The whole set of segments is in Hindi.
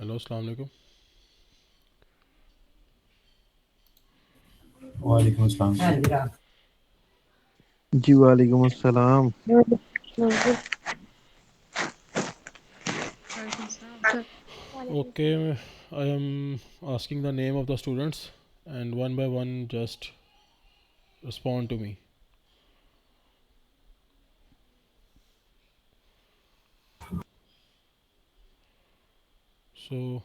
हेलो, अस्सलाम वालेकुम। वालेकुम अस्सलाम। जी वालेकुम अस्सलाम। Okay, I am asking the name of the students, and one by one just respond to me. So,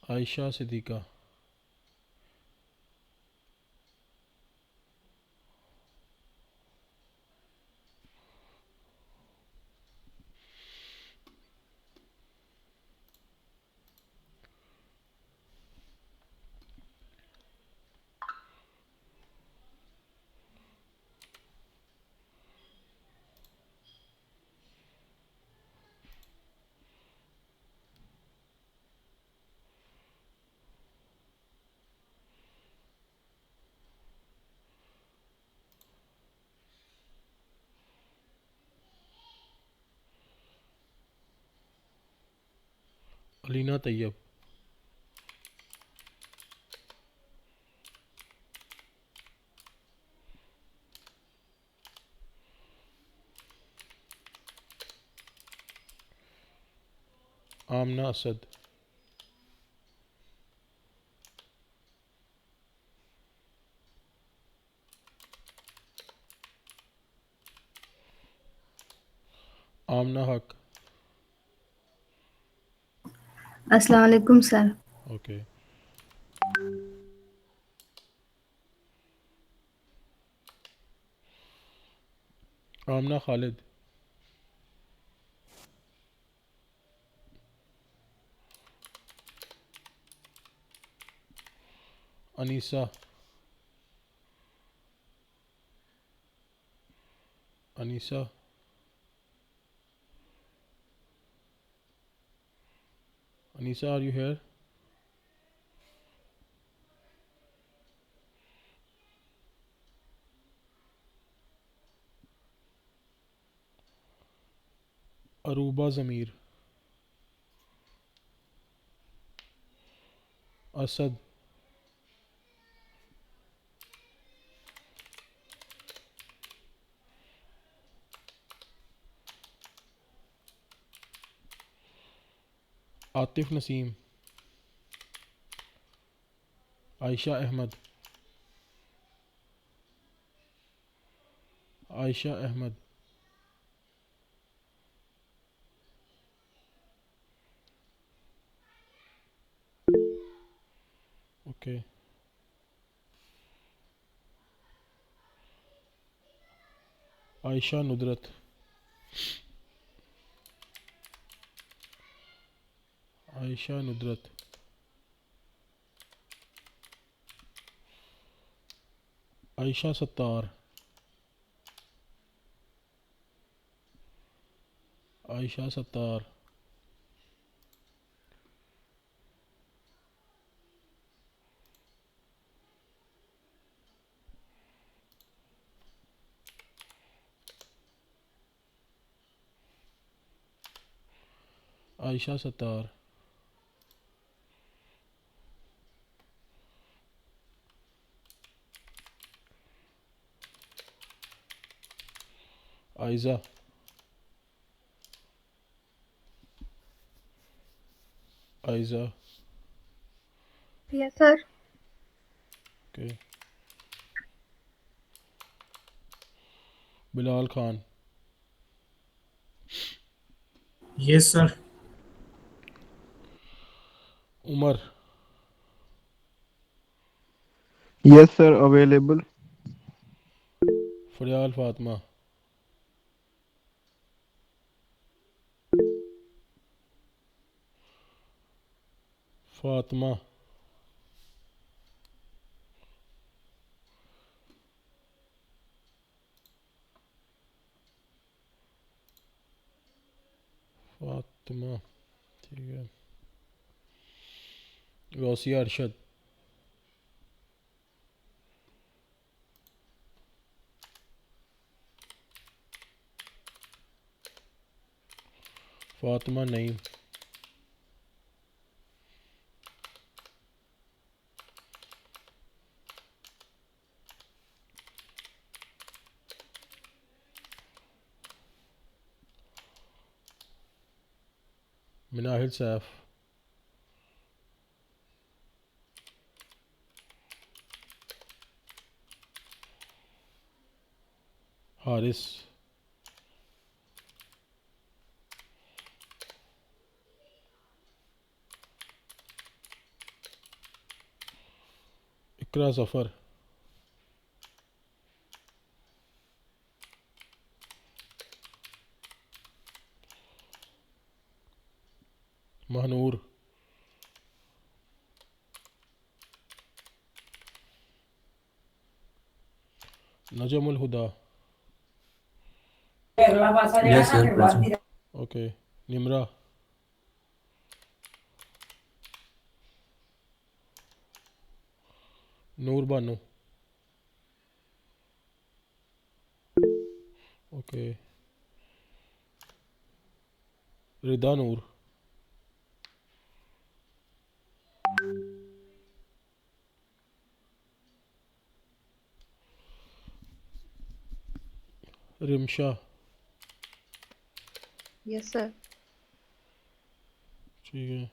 Aisha Siddiqa, Alina Tayyab, Amna Asad, Amna Haq. अस्सलाम वालेकुम sir. Okay, Amna Khalid, Anisa, Anisa, Anisa, are you here? Aruba Zamir, Asad, Atif Naseem, Aisha Ahmad, Aisha Ahmad. Okay, Aisha Nudrat, Aisha Nudrat, Aisha Sattar, Aisha Sattar, Aisha Sattar, Aiza, Aiza. Yes sir. Okay, Bilal Khan, yes sir. Umar, yes sir available. Faryal Fatma, Fatma, Fatima, ठीक है। Ghausia Arshad, Fatima Naeem, Minahil Saif, Haris, Iqra Zafar, Mahnoor, Najmul Huda, Yes, sir. Present. Okay. Nimra, Noor Bano, okay. Rida Noor, Rimsha, Yes, sir. ठीक है।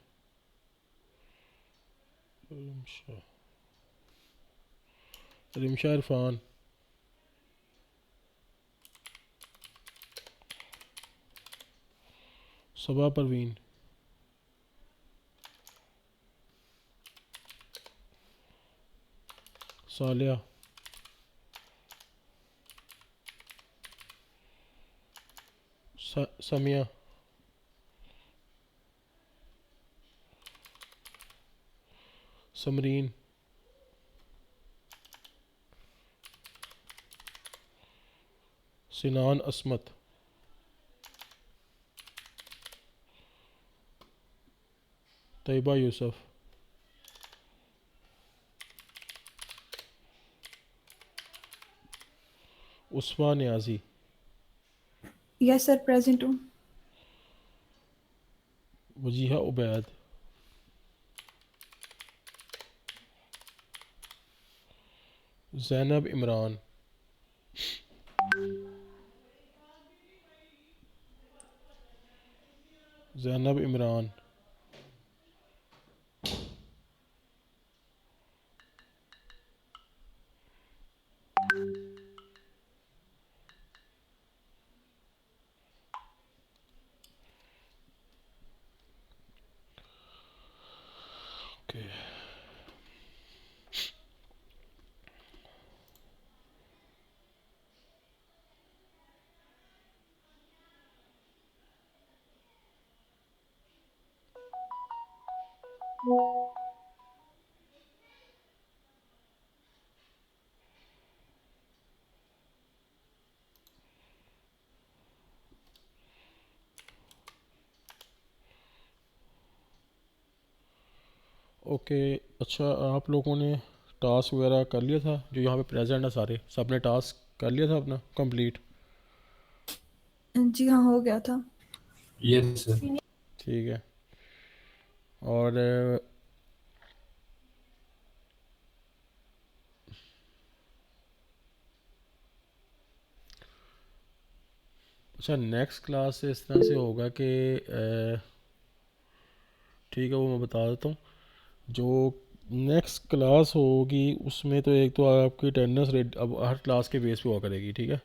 रिमशा, रिमशा इरफान, सबा परवीन, सालिया, समिया, समरीन, सिनान असमत, तैयबा यूसुफ, उस्मा न्याजी, Yes, sir, present हूँ। वजीहा उबैद, ज़ैनब इमरान, ज़ैनब इमरान, ओके। ओके, अच्छा आप लोगों ने टास्क वगैरह कर लिया था जो यहाँ पे प्रेजेंट है, सारे सब ने टास्क कर लिया था अपना कंप्लीट? जी हाँ, हो गया था। Yes, sir. ठीक है। और अच्छा, नेक्स्ट क्लास से इस तरह से होगा कि ठीक है, वो मैं बता देता हूँ। जो नेक्स्ट क्लास होगी उसमें तो एक तो आपकी अटेंडेंस रेट अब हर क्लास के बेस पे हुआ करेगी, ठीक है।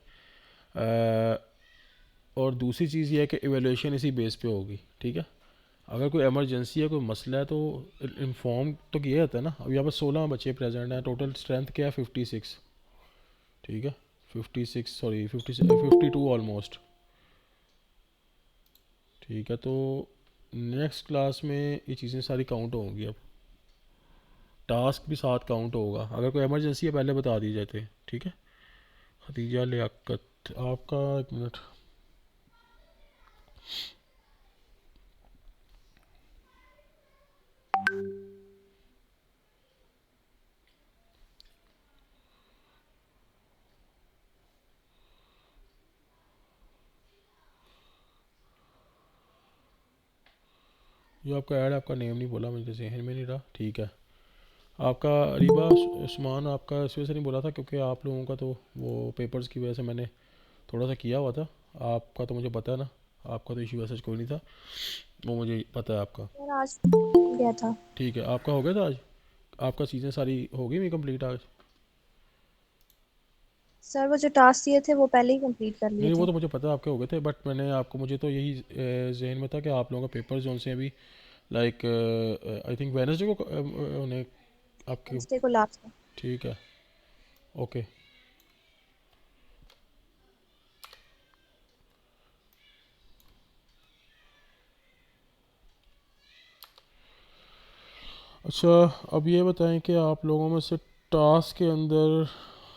और दूसरी चीज़ ये है कि एवेल्यूशन इसी बेस पे होगी, ठीक है। अगर कोई इमरजेंसी है, कोई मसला है तो इन्फॉर्म तो किया जाता है ना। अब यहाँ पर 16 बच्चे प्रेजेंट हैं, टोटल स्ट्रेंथ क्या है 56, ठीक है। 56 सॉरी 52 ऑलमोस्ट, ठीक है। तो नेक्स्ट क्लास में ये चीज़ें सारी काउंट होंगी। अब टास्क भी साथ काउंट होगा। अगर कोई इमरजेंसी है पहले बता दी जाते, ठीक है। खदीजा लियाकत, आपका एक मिनट, जो आपका ऐड, आपका नेम नहीं बोला, मुझे जहन में नहीं रहा, ठीक है। आपका अरीबा उस्मान, आपका इस वजह से नहीं बोला था क्योंकि आप लोगों का तो वो पेपर्स की वजह से मैंने थोड़ा सा किया हुआ था। आपका तो मुझे पता है ना, आपका तो इशू वैसा कोई नहीं था, वो मुझे पता है आपका। सर आज गया था। ठीक है, आपका हो गया था आज, आपका चीज़ें सारी हो गई मेरी कंप्लीट आज? सर वो जो टास्क दिए थे वो पहले ही कंप्लीट कर लिए नहीं, वो थे। तो मुझे पता है आपके हो गए थे, बट मैंने आपको, मुझे तो यही जहन में था कि आप लोगों का पेपर जो उनसे अभी लाइक आई थिंक वेडनेसडे को उन्हें आपके। वेडनेसडे को लास्ट है। ठीक है, ओके। अच्छा, अब ये बताएं कि आप लोगों में से टास्क के अंदर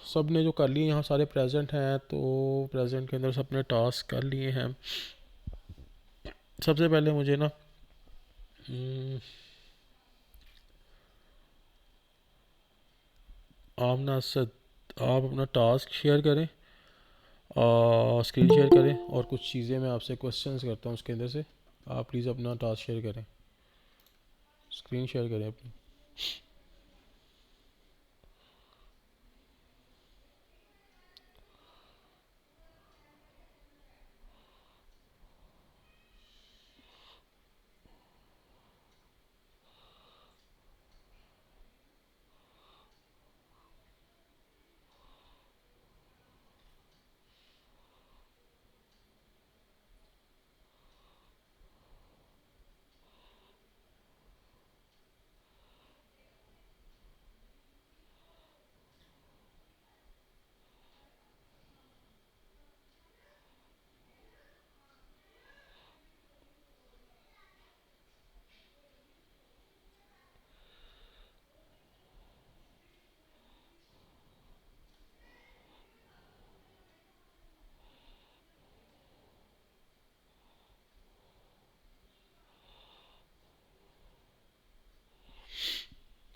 सब ने जो कर लिए, यहाँ सारे प्रेजेंट हैं तो प्रेजेंट के अंदर सब ने टास्क कर लिए हैं। सबसे पहले मुझे ना आमना सद, आप अपना टास्क शेयर करें और स्क्रीन शेयर करें, और कुछ चीज़ें मैं आपसे क्वेश्चंस करता हूँ उसके अंदर से। आप प्लीज़ अपना टास्क शेयर करें, स्क्रीन शेयर करें अपनी।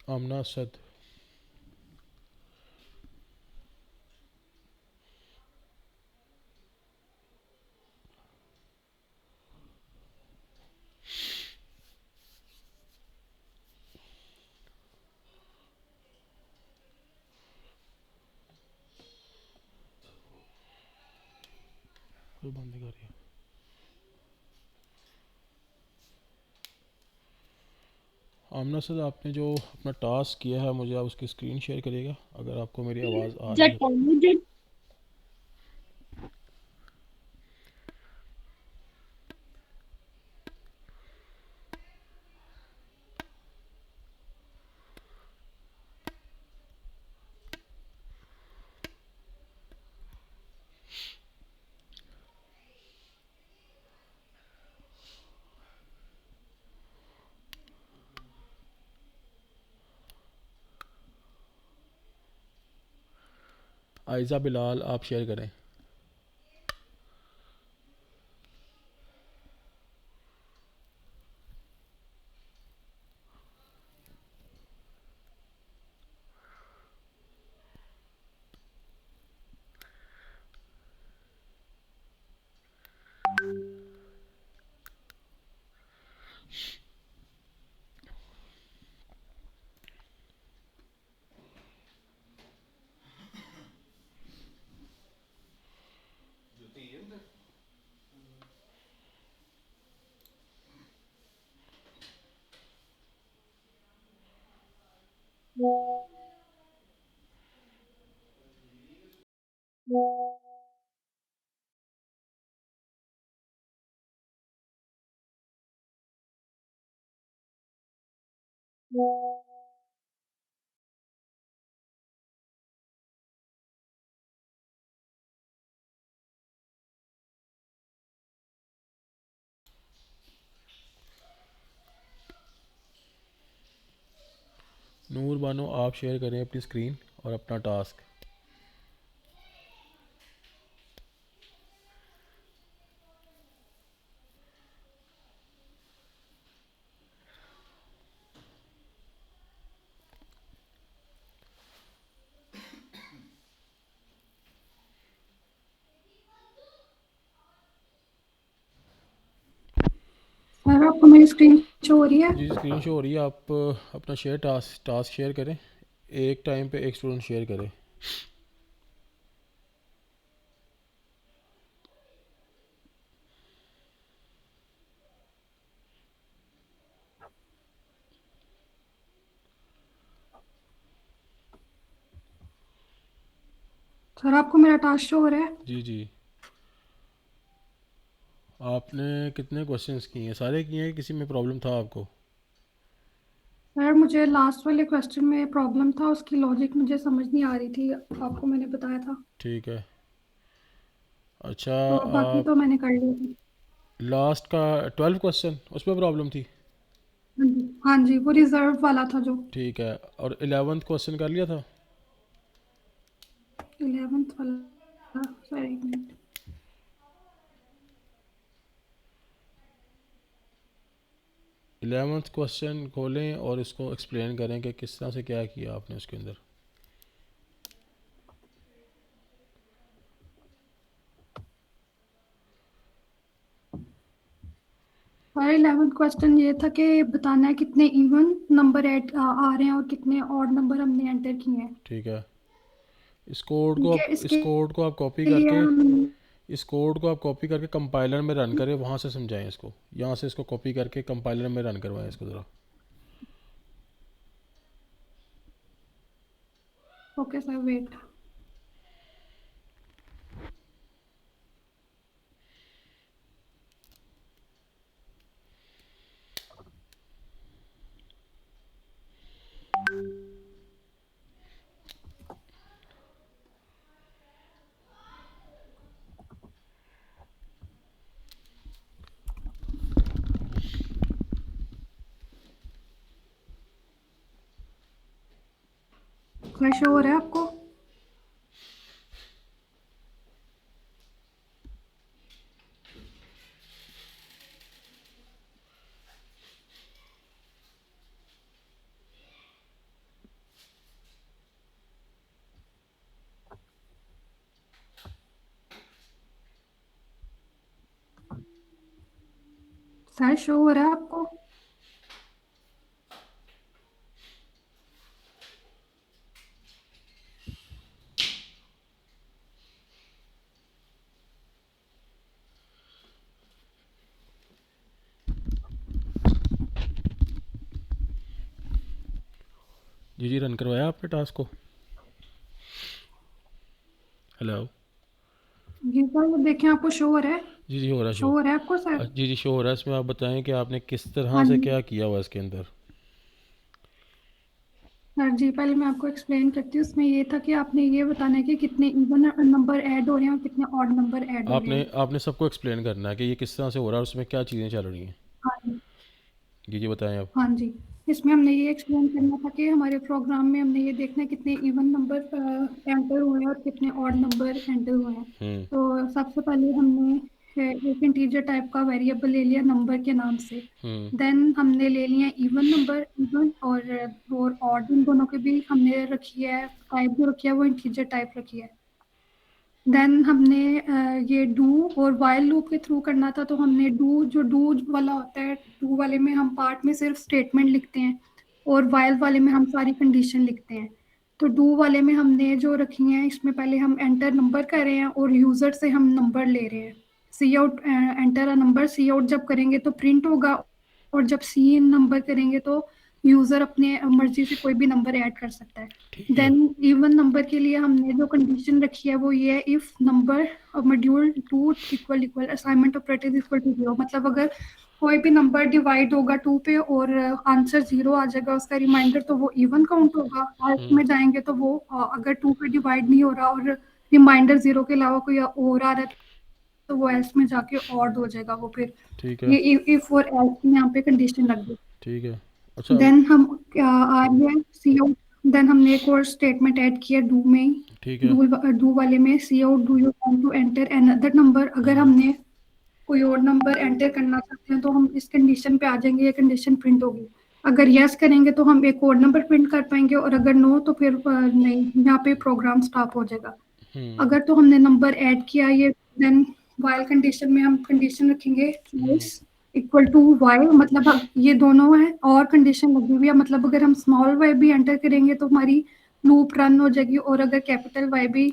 आमना सद, कोई बंद नहीं कर रही है। आमना सद, आपने जो अपना टास्क किया है मुझे आप उसकी स्क्रीन शेयर करिएगा अगर आपको मेरी आवाज़ आ रही है। आयज़ा बिलाल, आप शेयर करें। नूर बानो, आप शेयर करें अपनी स्क्रीन और अपना टास्क। सर आपको मेरी स्क्रीन शो हो रही है? जी स्क्रीन शो हो रही है। आप अपना टास्क शेयर करें। एक टाइम पे एक स्टूडेंट शेयर करे। सर आपको मेरा टास्क शो हो रहा है? जी जी। आपने कितने क्वेश्चंस किए हैं? सारे किए हैं? किसी में प्रॉब्लम था आपको? सर मुझे लास्ट वाले क्वेश्चन में प्रॉब्लम था, उसकी लॉजिक मुझे समझ नहीं आ रही थी, आपको मैंने बताया था। ठीक है। अच्छा, तो बाकी तो आप मैंने कर लिया था। लास्ट का 12 क्वेश्चन उसमें प्रॉब्लम थी? हाँ जी, हाँ जी, वो रिजर्व वाला था जो। ठीक है। और 11th क्वेश्चन कर लिया था? 11th वाला, सर एक मिनट। 11th क्वेश्चन खोलें और इसको एक्सप्लेन करें कि किस तरह से क्या किया आपने उसके अंदर। सर 11th क्वेश्चन ये था कि बताना है कितने इवन नंबर आ रहे हैं और कितने ऑड नंबर हमने एंटर किए हैं। ठीक है। ठीक है, इस इसके कोड को आप कॉपी लिए करके हम इस कोड को आप कॉपी करके कंपाइलर में रन करें, वहाँ से समझाएं इसको। यहाँ से इसको कॉपी करके कंपाइलर में रन करवाएं इसको ज़रा। Okay sir, wait. Sir show हो रहा है आपको? सर शो हो रहा है आपको? जी जी, रन करवाया आपने टास्क को? हेलो? जी सर, वो देखें आपको शो हो रहा है? जी जी, हो रहा है शो शो। हो रहा है आपको सर? जी जी, शो हो रहा है। इसमें आप बताएं कि आपने किस तरह हाँ से जी क्या किया हुआ इसके अंदर। सर जी, पहले मैं आपको एक्सप्लेन करती हूँ। उसमें ये था कि आपने ये बताना है कि कितने इवन नंबर ऐड हो रहे हैं और कितने ऑड नंबर ऐड हो रहे आपने हैं। आपने सबको एक्सप्लेन करना है कि ये किस तरह से हो रहा है और उसमें क्या चीज़ें चल रही हैं। हाँ जी, जी जी, बताएं आप। हाँ जी। इसमें हमने ये एक्सप्लेन करना था कि हमारे प्रोग्राम में हमने ये देखना है कितने इवन नंबर एंटर हुए हैं और कितने ऑड नंबर एंटर हुए हैं। हम्म। तो सबसे पहले हमने एक इंटीजर टाइप का वेरिएबल ले लिया नंबर के नाम से। हम्म। देन हमने ले लिया इवन नंबर, इवन और ऑड, इन दोनों के भी हमने रखी है टाइप, जो रखी है वो इंटीजर टाइप रखी है। देन हमने ये डू और वाइल लूप के थ्रू करना था, तो हमने डू वाला होता है, डू वाले में हम पार्ट में सिर्फ स्टेटमेंट लिखते हैं और वाइल वाले में हम सारी कंडीशन लिखते हैं। तो डू वाले में हमने जो रखी हैं, इसमें पहले हम एंटर नंबर कर रहे हैं और यूजर से हम नंबर ले रहे हैं। Cout, enter a number, cout जब करेंगे तो प्रिंट होगा, और जब सी इन नंबर करेंगे तो यूजर अपने मर्जी से कोई भी नंबर ऐड कर सकता है। ठीक है। देन इवन नंबर के लिए हमने जो कंडीशन रखी है वो ये है, if number module two equal equal assignment operator equal to 0, मतलब अगर कोई भी नंबर डिवाइड होगा टू पे और आंसर 0 आ जाएगा उसका रिमाइंडर, तो वो इवन काउंट होगा। आल्ट में जाएंगे तो वो अगर टू पे डिवाइड नहीं हो रहा और रिमाइंडर 0 के अलावा कोई और आ रहा है तो वो एल्स में जाके ऑड हो जाएगा वो फिर। ठीक ये है। इफ और एल्स में यहाँ पे कंडीशन लग गई। ठीक है। अच्छा। देन हम आ रही है सी आउट। देन हमने एक और स्टेटमेंट ऐड किया डू में ही। ठीक है। डू वाले में cout, do you want to enter another number, अगर हमने कोई और नंबर एंटर करना चाहते हैं तो हम इस कंडीशन पे आ जाएंगे, ये कंडीशन प्रिंट होगी। अगर यस करेंगे तो हम एक और नंबर प्रिंट कर पाएंगे, और अगर नो तो फिर नहीं, यहाँ पे प्रोग्राम स्टॉप हो जाएगा। हम्म। अगर तो हमने नंबर ऐड किया ये, देन वाइल कंडीशन में हम कंडीशन रखेंगे हम्म। ट्वाइस। इक्वल टू वाई, मतलब अब ये दोनों है और कंडीशन लगी हुई है, मतलब अगर हम स्मॉल वाई भी एंटर करेंगे तो हमारी लूप रन हो जाएगी, और अगर कैपिटल वाई भी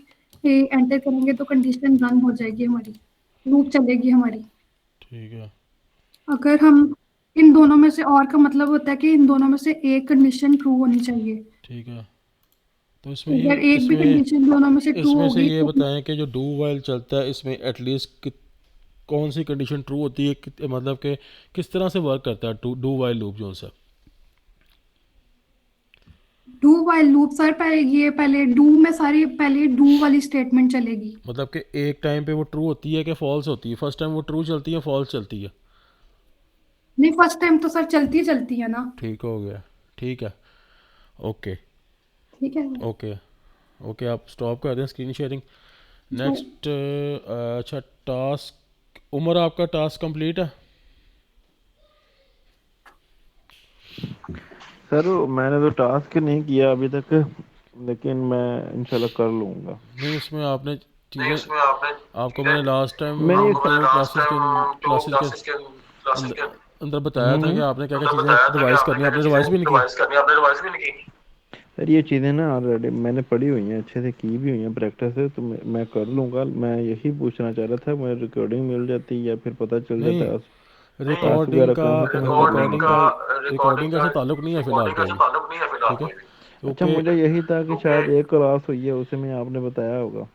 एंटर करेंगे तो कंडीशन रन हो जाएगी, हमारी लूप चलेगी हमारी। ठीक है। अगर हम इन दोनों में से, और का मतलब होता है कि इन दोनों में से एक कंडीशन ट्रू होनी चाहिए। ठीक है। तो इसमें ये अगर एक भी इसमें कंडीशन दोनों में से ट्रू इसमें से होगी ये तो बताएं कि जो डू वाइल चलता है इसमें एटलीस्ट कौन सी कंडीशन ट्रू होती है, मतलब कि किस तरह से वर्क करता है डू वाइल लूप जो सा। डू वाइल लूप सर, पहले डू में सारी पहले डू वाली स्टेटमेंट चलेगी। मतलब कि एक टाइम पे वो ट्रू होती है कि फॉल्स होती है, फर्स्ट टाइम वो ट्रू चलती है फॉल्स चलती है। नहीं, फर्स्ट टाइम तो सर चलती है ना। ठीक हो गया। ठीक है। ओके। ठीक है ओके। ओके आप स्टॉप कर दें स्क्रीन शेयरिंग। सर। नेक्स्ट। अच्छा टास्क, उमर आपका टास्क कंप्लीट है? सर मैंने तो टास्क नहीं किया अभी तक, लेकिन मैं इंशाल्लाह कर लूँगा। नहीं इसमें आपने नहीं चीज़ें, उसमें आपने आपको मैंने लास्ट टाइम मैंने ये आपको मैंने दो लास्ट क्लासेस टाइम के दो क्लासेस के क्लासेस के अंदर अंदर बताया था कि आपने क्या क्या अंदर चीज़ें बताया था कि रिवाइज आपने करनी है, क्या क्या आपने चीजें रिवाइज भी नहीं की। रिवाइज करनी है, आपने रिवाइज भी नहीं की। सर ये चीज़ें ना ऑलरेडी मैंने पढ़ी हुई हैं, अच्छे से की भी हुई हैं प्रैक्टिस से, तो मैं कर लूँगा। मैं यही पूछना चाह रहा था, मुझे रिकॉर्डिंग मिल जाती या फिर पता चल नहीं, जाता टास्क रिकॉर्डिंग वगैरह का कौन से कौन से करने रिकॉर्डिंग हैं। का रिकॉर्डिंग रिकॉर्डिंग का का से ताल्लुक़ नहीं है फ़िलहाल रिकॉर्डिंग का कोई से भी। ताल्लुक नहीं है फिलहाल ठीक है कोई भी। अच्छा, क्योंकि मुझे यही था कि क्योंकि शायद एक क्लास हुई है, उसे में आपने बताया होगा।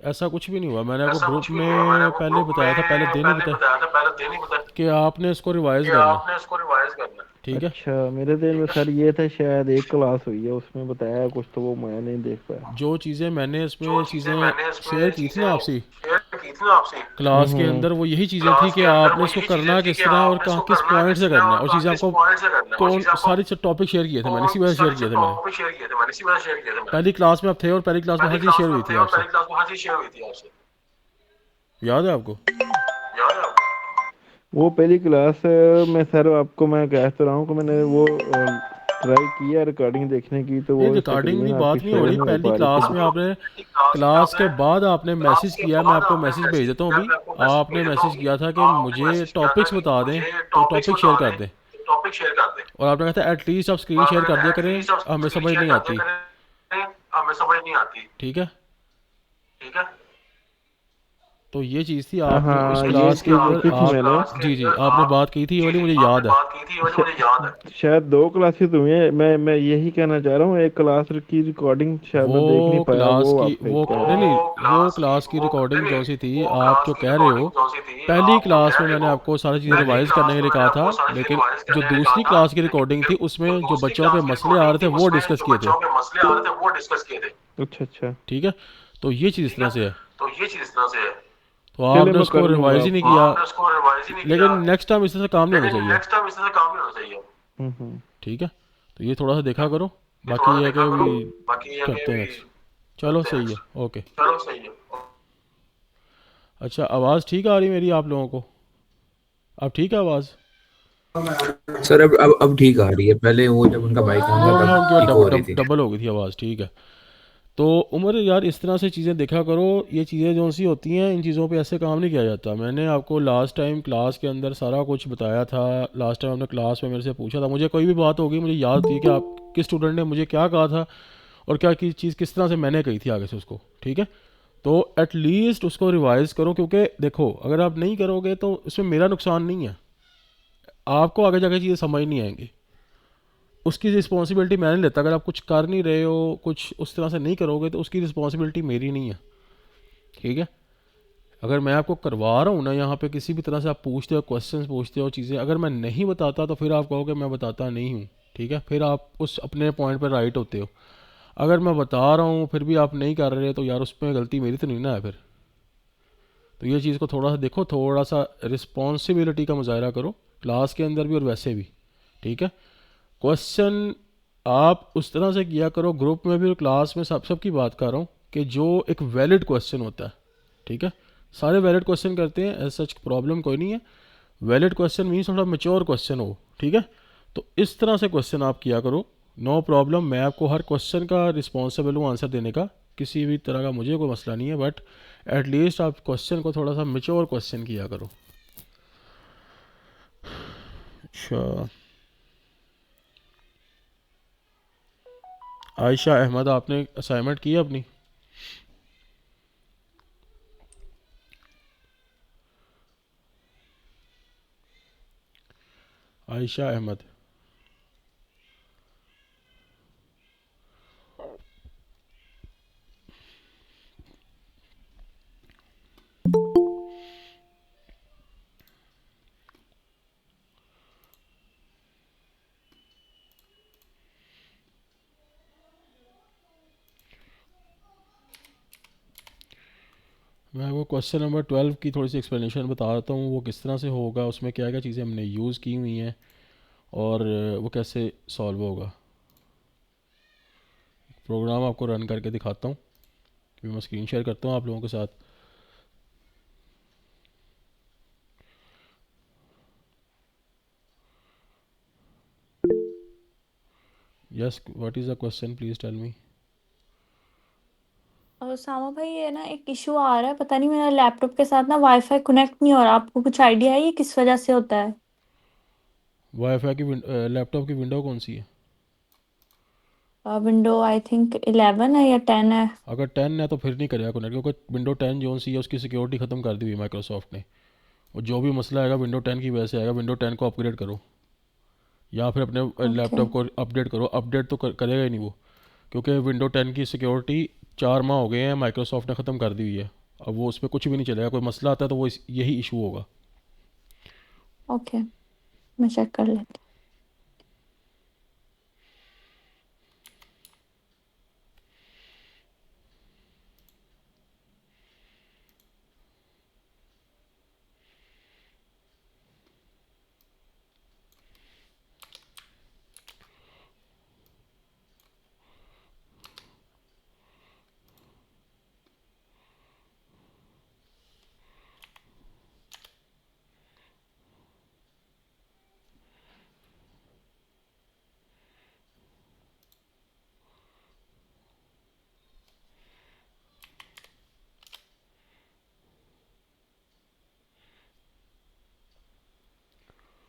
ऐसा कुछ भी नहीं हुआ, मैंने आपको ऐसा ग्रुप कुछ भी नहीं हुआ, मैंने में आपको पहले ग्रुप बताया था, पहले में दिन ही पहले बताया बताया था, पहले दिन ही बताया कि आपने इसको रिवाइज कि करना है। आपने इसको रिवाइज करना है। ठीक है। अच्छा, मेरे दिल में सर ये था शायद एक क्लास हुई है, उसमें बताया है कुछ, तो वो मैं नहीं देख पाया। जो चीज़ें मैंने जो इसमें चीजें चीज़ें मैंने शेयर इसमें की थी चीजें ना आपसे शेयर की थी ना आपसे क्लास के हम्म। अंदर, वो यही चीज़ें थी क्लास कि के अंदर, आपने वो इसको यही चीजें करना थी किस कि तरह और आपने कहाँ इसको किस करना पॉइंट किस से तरह करना है, और और कहाँ चीज़ें किस आपको पॉइंट से करना है, और कौन चीजें आपको सारे टॉपिक शेयर किए थे मैंने, इसी कौन वजह से शेयर सारे से किए थे मैंने। टॉपिक शेयर किए थे मैंने, इसी वजह से शेयर किए थे मैंने। पहली क्लास में आप थे और पहली क्लास में पहली हर चीज़ क्लास शेयर में हुई आप थी थे और आपसे, पहली क्लास में हर चीज शेयर हुई थी आपसे। याद है आपको? याद है आपको? वो पहली क्लास में सर आपको मैं कह तो रहा हूँ कि मैंने वो ट्राई किया रिकॉर्डिंग देखने की, तो नहीं वो रिकॉर्डिंग की तकरीबन आपकी बात नहीं हो शो रही, नहीं हो पहली पा रही क्लास थी। में आपने, पहली क्लास में क्लास के आपने बाद आपने मैसेज क्लास के किया, मैं बाद आपको आपने मैसेज भेज मैसेज देता हूँ किया, अभी। मैं आपको मैसेज भेज आपने देता हूँ मैसेज अभी। किया था कि आपने मुझे मैसेज किया था टॉपिक्स कि बता दें, मुझे तो टॉपिक्स टॉपिक शेयर बता कर दें, दें, तो टॉपिक शेयर कर दें। और आपने कहा था एटलीस्ट आप स्क्रीन और शेयर आपने कर कहता दिया है करें, एटलीस्ट आप हमें स्क्रीन समझ शेयर नहीं कर दिया आती। करें, हमें समझ नहीं आती। ठीक है। ठीक है। तो ये चीज़ थी, हाँ आपने उस हाँ, ये क्लास के चीज़ अंदर देखी थी आप, मैंने। क्लास के जी जी अंदर आपने आप, बात की थी ये जी वाली, जी मुझे आपने याद है। बात की थी, ये वाली मुझे याद है। शायद दो क्लासेस हुई हैं, मैं यही कहना चाह रहा हूँ, एक क्लास की रिकॉर्डिंग शायद मैं देख नहीं वो पाया, क्लास वो की आप वो कह नहीं रहे नहीं, थे। वो क्लास की क्लास की वो रिकॉर्डिंग नहीं जो नहीं, सी थी, वो आप क्लास जो की कह रहे हो रिकॉर्डिंग जो सी थी, पहली आप जो क्लास कह में रहे मैंने हो आपको सारी चीज़ें पहली रिवाइज करने क्लास के में लिए मैंने कहा था, आपको सारी चीजें लेकिन रिवाइज जो करने के लिए कहा दूसरी था, क्लास की रिकॉर्डिंग थी लेकिन उसमें जो जो दूसरी बच्चों के क्लास की मसले आ रिकॉर्डिंग रहे थी थे वो उसमें डिस्कस जो किए थे। बच्चों के मसले आ रहे थे वो डिस्कस किए थे। अच्छा अच्छा, ठीक है। तो ये चीज़ इस ठीक तरह है। से है। तो ये चीज इस तरह से है। तो चले आपने मैं उसको कर लूँगा रिवाइज ही अब। नहीं किया, आपने उसको रिवाइज ही नहीं किया, लेकिन नेक्स्ट टाइम इस तरह से काम नहीं होना लेकिन चाहिए। नेक्स्ट टाइम इस तरह से काम नहीं होना चाहिए। हम्म। ठीक है। तो ये थोड़ा सा देखा करो, ये बाकी थोड़ा सा ये है देखा कि करो, भी बाकी ये करते हैं भी नेक्स्ट। चलो करते हैं सही है। next। ओके। चलो सही है। अच्छा आवाज़ ठीक आ रही मेरी आप लोगों को? अब ठीक है आवाज़? सर अब ठीक आ रही है, पहले वो जब उनका बाइक ऑन था वो मेरा तब उनकी इको हो रही थी। डबल हो गई थी आवाज़। ठीक है। तो उमर यार इस तरह से चीज़ें देखा करो, ये चीज़ें जो सी होती हैं इन चीज़ों पे ऐसे काम नहीं किया जाता। मैंने आपको लास्ट टाइम क्लास के अंदर सारा कुछ बताया था, लास्ट टाइम आपने क्लास में मेरे से पूछा था, मुझे कोई भी बात होगी मुझे याद थी कि आप किस स्टूडेंट ने मुझे क्या कहा था और क्या की चीज़ किस तरह से मैंने कही थी आगे से उसको। ठीक है। तो एटलीस्ट उसको रिवाइज़ करो, क्योंकि देखो अगर आप नहीं करोगे तो इसमें मेरा नुकसान नहीं है, आपको आगे जाके चीज़ें समझ नहीं आएंगी। उसकी रिस्पॉन्सिबिलिटी मैं नहीं लेता, अगर आप कुछ कर नहीं रहे हो, कुछ उस तरह से नहीं करोगे तो उसकी रिस्पॉन्सिबिलिटी मेरी नहीं है। ठीक है। अगर मैं आपको करवा रहा हूँ ना यहाँ पे, किसी भी तरह से आप पूछते हो, क्वेश्चंस पूछते हो, चीज़ें अगर मैं नहीं बताता तो फिर आप कहोगे मैं बताता नहीं हूँ। ठीक है। फिर आप उस अपने पॉइंट पर राइट होते हो। अगर मैं बता रहा हूँ फिर भी आप नहीं कर रहे तो यार उसमें गलती मेरी तो नहीं ना है फिर। तो ये चीज़ को थोड़ा सा देखो, थोड़ा सा रिस्पॉन्सिबिलिटी का मुजाहरा करो क्लास के अंदर भी और वैसे भी। ठीक है। क्वेश्चन आप उस तरह से किया करो, ग्रुप में भी और क्लास में, सबकी बात कर रहा हूँ, कि जो एक वैलिड क्वेश्चन होता है। ठीक है। सारे वैलिड क्वेश्चन करते हैं, ऐसा सच प्रॉब्लम कोई नहीं है। वैलिड क्वेश्चन मीन्स थोड़ा मेच्योर क्वेश्चन हो। ठीक है। तो इस तरह से क्वेश्चन आप किया करो, नो प्रॉब्लम। मैं आपको हर क्वेश्चन का रिस्पॉन्सिबल हूँ आंसर देने का, किसी भी तरह का मुझे कोई मसला नहीं है, बट एटलीस्ट आप क्वेश्चन को थोड़ा सा मेच्योर क्वेश्चन किया करो। अच्छा, आयशा अहमद, आपने असाइनमेंट की है अपनी? आयशा अहमद। मैं आपको क्वेश्चन नंबर 12 की थोड़ी सी एक्सप्लेनेशन बता देता हूँ, वो किस तरह से होगा, उसमें क्या क्या चीज़ें हमने यूज़ की हुई हैं और वो कैसे सॉल्व होगा। प्रोग्राम आपको रन करके दिखाता हूँ, फिर मैं स्क्रीन शेयर करता हूँ आप लोगों के साथ। Yes, what is the question, please tell me. और सामा भाई, ये ना एक इशू आ रहा है, पता नहीं मेरा लैपटॉप के साथ ना वाईफाई कनेक्ट नहीं हो रहा। आपको कुछ आइडिया है ये किस वजह से होता है? वाईफाई की लैपटॉप की विंडो कौन सी है? विंडो आई थिंक 11 है या 10 है। अगर 10 है तो फिर नहीं करेगा कनेक्ट, क्योंकि विंडो 10 जो सी है उसकी सिक्योरिटी ख़त्म कर दी हुई है माइक्रोसॉफ्ट ने। और जो भी मसला आएगा विंडो 10 की वजह से आएगा। विंडो 10 को अपग्रेड करो या फिर अपने ओके। लैपटॉप को अपडेट करो। अपडेट तो करेगा ही नहीं वो, क्योंकि विंडो 10 की सिक्योरिटी 4 माह हो गए हैं, माइक्रोसॉफ्ट ने ख़त्म कर दी हुई है। अब वो उस पर कुछ भी नहीं चलेगा। कोई मसला आता है तो वो यही इशू होगा। ओके, मैं चेक कर लेती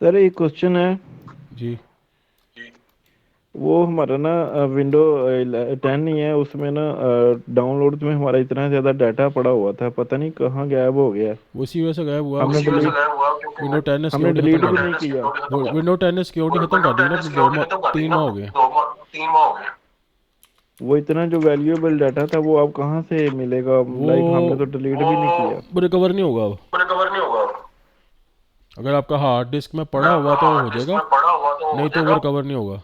सर एक क्वेश्चन है, जी। वो हमारा ना विंडो 10 नहीं है, उसमें ना डाउनलोड में हमारा इतना ज़्यादा डाटा पड़ा हुआ था, पता नहीं कहाँ गायब हो गया। वो इसी वजह से गायब हुआ हमने क्योंकि डिलीट विंडो 10 ने हमने सिक्योरिटी ख़त्म डिलीट कर भी दी। नहीं किया। वो विंडो 10 ने सिक्योरिटी ख़त्म कर दी ना, अपने 3 माह हो गए। वो इतना जो वैल्यूएबल डाटा था वो अब कहाँ से मिलेगा? वो लाइक हमने तो डिलीट भी नहीं किया। रिकवर नहीं होगा अब। अगर आपका हार्ड डिस्क में पड़ा हुआ तो हो जाएगा, नहीं तो वो रिकवर नहीं होगा।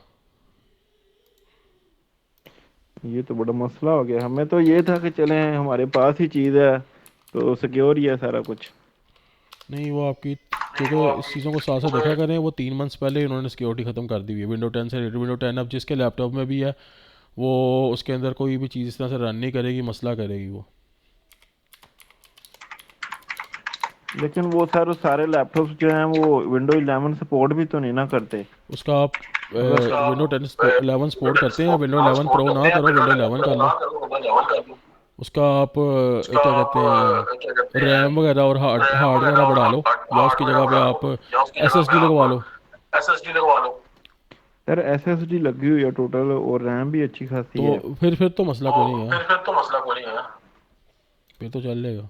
ये तो बड़ा मसला हो गया। हमें तो ये था कि चले हमारे पास ही चीज़ है तो सिक्योर ही है सारा कुछ। नहीं, वो आपकी, क्योंकि इस चीज़ों को साथ साथ देखा करें, वो 3 मंथ्स पहले इन्होंने सिक्योरिटी ख़त्म कर दी हुई है विंडो 10 से रिलेटेड। विंडो 10 अब जिसके लैपटॉप में भी है वो उसके अंदर कोई भी चीज़ इस तरह से रन नहीं करेगी, मसला करेगी वो। लेकिन वो सर सारे लैपटॉप्स जो हैं वो विंडो 11 सपोर्ट भी तो नहीं ना करते। उसका आप अगर विंडो 11 सपोर्ट करते हैं, विंडो 11 प्रो ना करो, विंडो 11 कर लो। उसका आप क्या कहते हैं, रैम वगैरह और हार्ड वगैरह बढ़ा लो, या उसकी जगह पे आप एसएसडी लगवा लो। सर एसएसडी लगी हुई है टोटल, और रैम भी अच्छी खासी है। तो फिर तो मसला कोई नहीं है, फिर तो चल लेगा।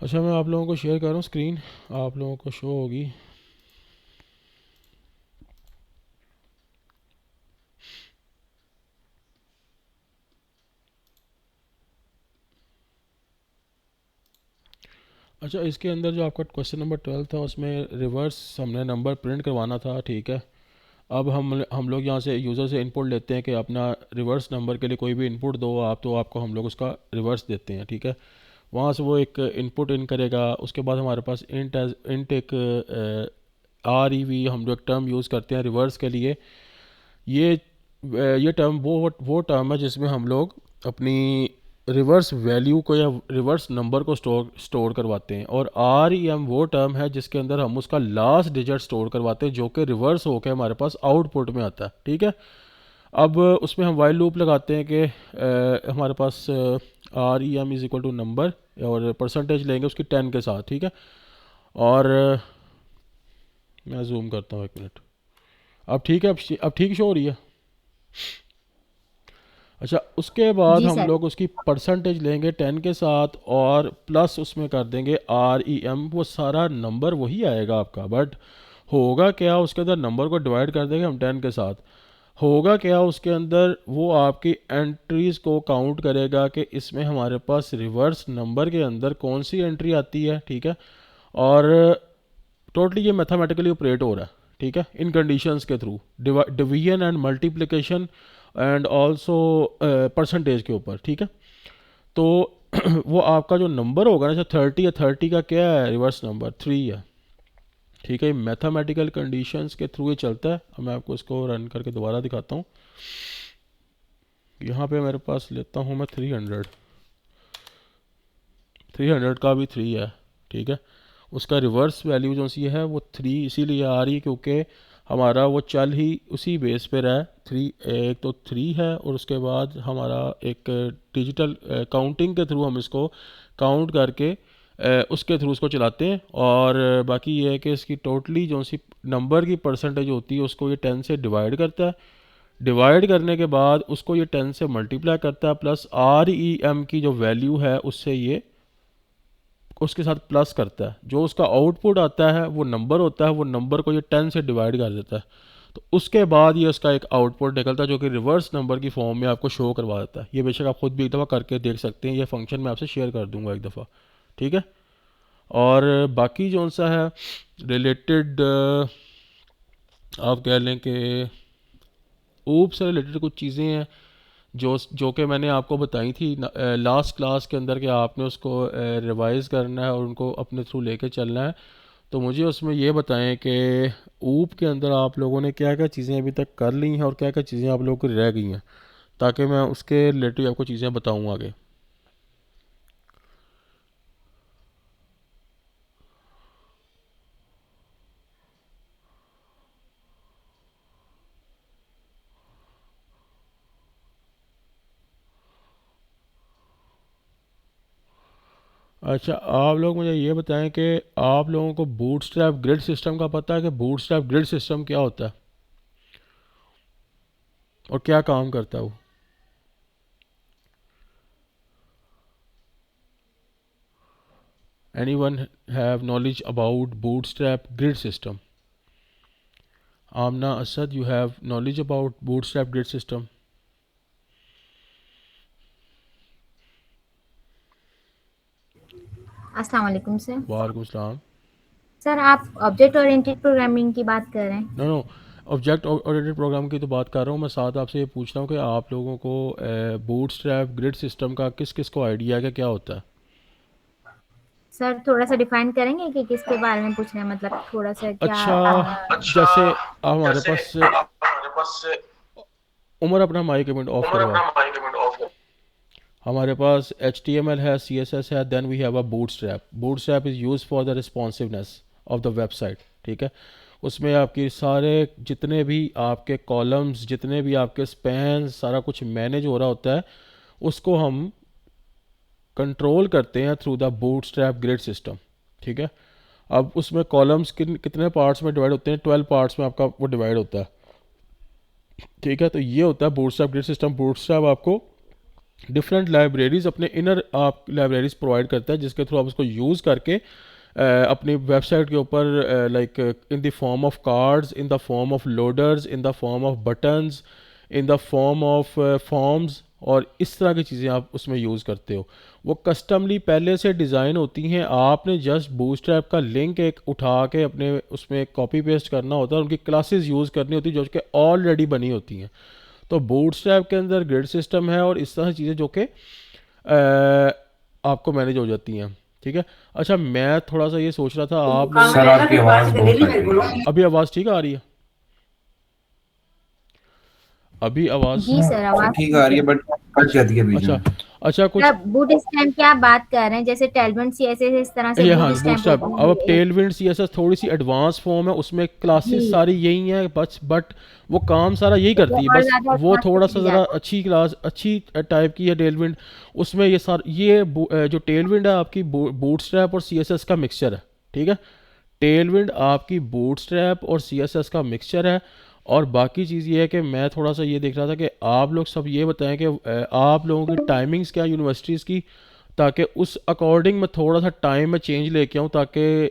अच्छा, मैं आप लोगों को शेयर कर रहा हूँ स्क्रीन, आप लोगों को शो होगी। अच्छा, इसके अंदर जो आपका क्वेश्चन नंबर 12 था उसमें रिवर्स हमने नंबर प्रिंट करवाना था, ठीक है। अब हम लोग यहाँ से यूज़र से इनपुट लेते हैं कि अपना रिवर्स नंबर के लिए कोई भी इनपुट दो आप, तो आपको हम लोग उसका रिवर्स देते हैं, ठीक है। वहाँ से वो एक इनपुट इन करेगा, उसके बाद हमारे पास इंट एक REV हम लोग टर्म यूज़ करते हैं रिवर्स के लिए। ये टर्म वो टर्म है जिसमें हम लोग अपनी रिवर्स वैल्यू को या रिवर्स नंबर को स्टोर करवाते हैं, और REM वो टर्म है जिसके अंदर हम उसका लास्ट डिजिट स्टोर करवाते हैं जो कि रिवर्स होकर हमारे पास आउटपुट में आता है, ठीक है। अब उसमें हम वाइल लूप लगाते हैं कि हमारे पास REM is equal to number और परसेंटेज लेंगे उसकी 10 के साथ, ठीक है। और मैं जूम करता हूँ 1 मिनट। अब ठीक है, अब ठीक शो हो रही है। अच्छा, उसके बाद जी हम सर। लोग उसकी परसेंटेज लेंगे 10 के साथ और प्लस उसमें कर देंगे REM, वो सारा नंबर वही आएगा आपका, बट होगा क्या, उसके अंदर नंबर को डिवाइड कर देंगे हम 10 के साथ। होगा क्या उसके अंदर, वो आपकी एंट्रीज़ को काउंट करेगा कि इसमें हमारे पास रिवर्स नंबर के अंदर कौन सी एंट्री आती है, ठीक है। और टोटली ये मैथमेटिकली ऑपरेट हो रहा है, ठीक है, इन कंडीशंस के through division and multiplication and also percentage के ऊपर, ठीक है। तो वो आपका जो नंबर होगा ना, जैसे 30 है, 30 का क्या है रिवर्स नंबर 3 है, ठीक है। मैथमेटिकल कंडीशंस के थ्रू ये चलता है। अब मैं आपको इसको रन करके दोबारा दिखाता हूँ। यहाँ पे मेरे पास लेता हूँ मैं 300 का भी 3 है, ठीक है। उसका रिवर्स वैल्यू जो सी है वो 3 इसीलिए आ रही है क्योंकि हमारा वो चल ही उसी बेस पे रहा है। 3 एक तो 3 है और उसके बाद हमारा एक डिजिटल काउंटिंग के थ्रू हम इसको काउंट करके उसके थ्रू उसको चलाते हैं। और बाकी ये है कि इसकी टोटली जो सी नंबर की परसेंटेज होती है उसको ये 10 से डिवाइड करता है। डिवाइड करने के बाद उसको ये 10 से मल्टीप्लाई करता है, प्लस REM की जो वैल्यू है उससे ये उसके साथ प्लस करता है। जो उसका आउटपुट आता है वो नंबर होता है, वो नंबर को ये 10 से डिवाइड कर देता है। तो उसके बाद ये उसका एक आउटपुट निकलता है जो कि रिवर्स नंबर की फॉर्म में आपको शो करवा देता है। ये बेशक आप खुद भी एक दफ़ा करके देख सकते हैं, ये फंक्शन मैं आपसे शेयर कर दूंगा एक दफ़ा, ठीक है। और बाकी जो सा है रिलेटेड आप कह लें कि ऊप से रिलेटेड कुछ चीज़ें हैं जो कि मैंने आपको बताई थी लास्ट क्लास के अंदर कि आपने उसको रिवाइज़ करना है और उनको अपने थ्रू लेके चलना है। तो मुझे उसमें ये बताएं कि ऊप के अंदर आप लोगों ने क्या क्या चीज़ें अभी तक कर ली हैं और क्या क्या चीज़ें आप लोगों को रह गई हैं, ताकि मैं उसके रिलेटिव आपको चीज़ें बताऊँ आगे। अच्छा, आप लोग मुझे ये बताएं कि आप लोगों को बूटस्ट्रैप ग्रिड सिस्टम का पता है कि बूटस्ट्रैप ग्रिड सिस्टम क्या होता है और क्या काम करता है वो? Anyone have knowledge about bootstrap grid system? Amna Asad, you have knowledge about bootstrap grid system? अस्सलाम वालेकुम सर। वालेकुम सलाम। सर आप ऑब्जेक्ट ओरिएंटेड प्रोग्रामिंग की बात कर रहे हैं? नो ऑब्जेक्ट ओरिएंटेड प्रोग्राम की तो बात कर रहा हूँ मैं। साथ आपसे ये पूछ रहा हूँ कि आप लोगों को बूटस्ट्रैप ग्रिड सिस्टम का किस किस को आइडिया है कि क्या होता है? सर थोड़ा सा डिफाइन करेंगे कि किसके बारे में पूछ रहे हैं, मतलब थोड़ा सा क्या अच्छा, जैसे अब हमारे पास उमर अपना माइक एक मिनट ऑफ करवाओ। हमारे पास HTML है, CSS है, then we have a Bootstrap. Bootstrap is use for the responsiveness of the website, ठीक है। उसमें आपकी सारे जितने भी आपके कॉलम्स, जितने भी आपके स्पैन्स, सारा कुछ मैनेज हो रहा होता है, उसको हम कंट्रोल करते हैं through the bootstrap grid system, ठीक है। अब उसमें कॉलम्स कितने पार्ट्स में डिवाइड होते हैं? 12 पार्ट्स में आपका वो डिवाइड होता है, ठीक है। तो ये होता है बूटस्ट्रैप ग्रिड सिस्टम। बूटस्ट्रैप आपको डिफरेंट लाइब्रेरीज अपने इनर आप लाइब्रेरीज प्रोवाइड करता है जिसके थ्रू आप उसको यूज़ करके अपनी वेबसाइट के ऊपर like in the form of cards, in the form of loaders, in the form of buttons, in the form of forms और इस तरह की चीज़ें आप उसमें यूज़ करते हो। वो कस्टमली पहले से डिज़ाइन होती हैं, आपने जस्ट बूटस्ट्रैप का लिंक एक उठा के अपने उसमें कॉपी पेस्ट करना होता है, उनकी क्लासेस यूज़ करनी होती है जो कि ऑलरेडी बनी होती हैं। तो बूटस्ट्रैप के अंदर ग्रिड सिस्टम है और इस तरह की चीज़ें जो कि आपको मैनेज हो जाती हैं, ठीक है। अच्छा, मैं थोड़ा सा ये सोच रहा था आप लोग, सर आपकी आवाज़ बहुत आ रही है। अभी आवाज़ ठीक आ रही है? अभी आवाज़ जी सर, आवाज ठीक आ रही है बट कट जाती है बीच अच्छा में। अच्छा कुछ मतलब बूट स्टैम्प की आप बात कर रहे हैं, जैसे टेलविंड सीएसएस इस तरह से ये, बूट हाँ, स्टैम्प बूटस्ट्रैप। होती अब है। टेलविंड सीएसएस थोड़ी सी एडवांस फॉर्म है, उसमें क्लासेस जी, सारी यही हैं, बट वो काम सारा यही वो करती है, और बस ज्यादा वो एडवांस थोड़ा सा होती ज़रा जाती अच्छी क्लास अच्छी टाइप की है टेलविंड। उसमें ये जो टेलविंड है आपकी बूटस्ट्रैप और सीएसएस का मिक्सचर है, ठीक है। टेलविंड आपकी बूटस्ट्रैप और सीएसएस का मिक्सचर है। और बाकी चीज़ ये है कि मैं थोड़ा सा ये देख रहा था कि आप लोग सब ये बताएं कि आप लोगों की टाइमिंग्स क्या यूनिवर्सिटीज़ की, ताकि उस अकॉर्डिंग मैं थोड़ा सा टाइम में चेंज लेके आऊँ, ताकि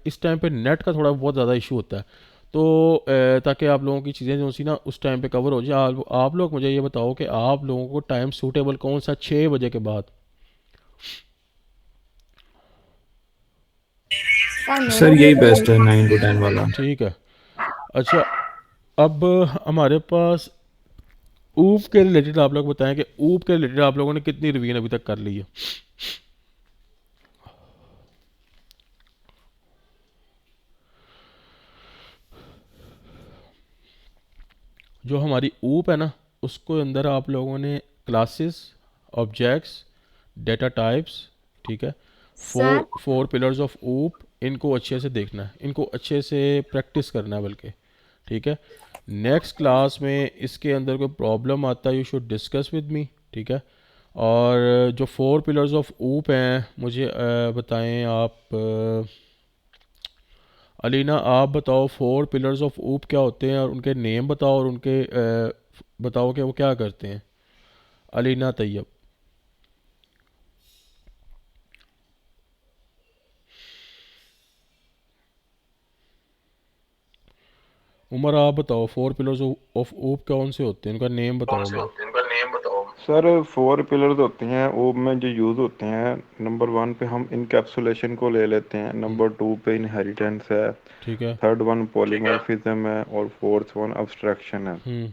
इस टाइम पे नेट का थोड़ा बहुत ज़्यादा इशू होता है। तो ताकि आप लोगों की चीज़ें जो सी ना उस टाइम पे कवर हो जाए। आप लोग मुझे ये बताओ कि आप लोगों को टाइम सूटेबल कौन सा, 6 बजे के बाद? सर मेरे सर लिए यही तो बेस्ट है 9 to 10 वाला। ठीक है। अच्छा, अब हमारे पास ऊप के रिलेटेड आप लोग बताएं कि ऊप के रिलेटेड आप लोगों ने कितनी रिवीजन अभी तक कर ली है? जो हमारी ऊप है ना, उसको अंदर आप लोगों ने क्लासेस, ऑब्जेक्ट्स, डेटा टाइप्स, ठीक है, सर फोर पिलर्स ऑफ ऊप, इनको अच्छे से देखना है, इनको अच्छे से प्रैक्टिस करना है बल्कि, ठीक है। नेक्स्ट क्लास में इसके अंदर कोई प्रॉब्लम आता है, you should discuss with me, ठीक है। और जो 4 पिलर्स ऑफ ऊप हैं, मुझे बताएं आप, अलीना आप बताओ 4 पिलर्स ऑफ ऊप क्या होते हैं और उनके नेम बताओ और उनके बताओ कि वो क्या करते हैं। अलीना तैयब। उमर आप बताओ 4 पिलर्स ऑफ ऊप कौन से होते हैं, उनका नेम बताओ मैं। सर 4 पिलर्स होती हैं वो में जो यूज़ होते हैं। नंबर 1 पे हम इनकैप्सुलेशन को ले लेते हैं, नंबर 2 पे इनहेरिटेंस है, ठीक है। थर्ड वन पॉलीमॉर्फिज्म है और फोर्थ वन अब्स्ट्रैक्शन है। हम्म।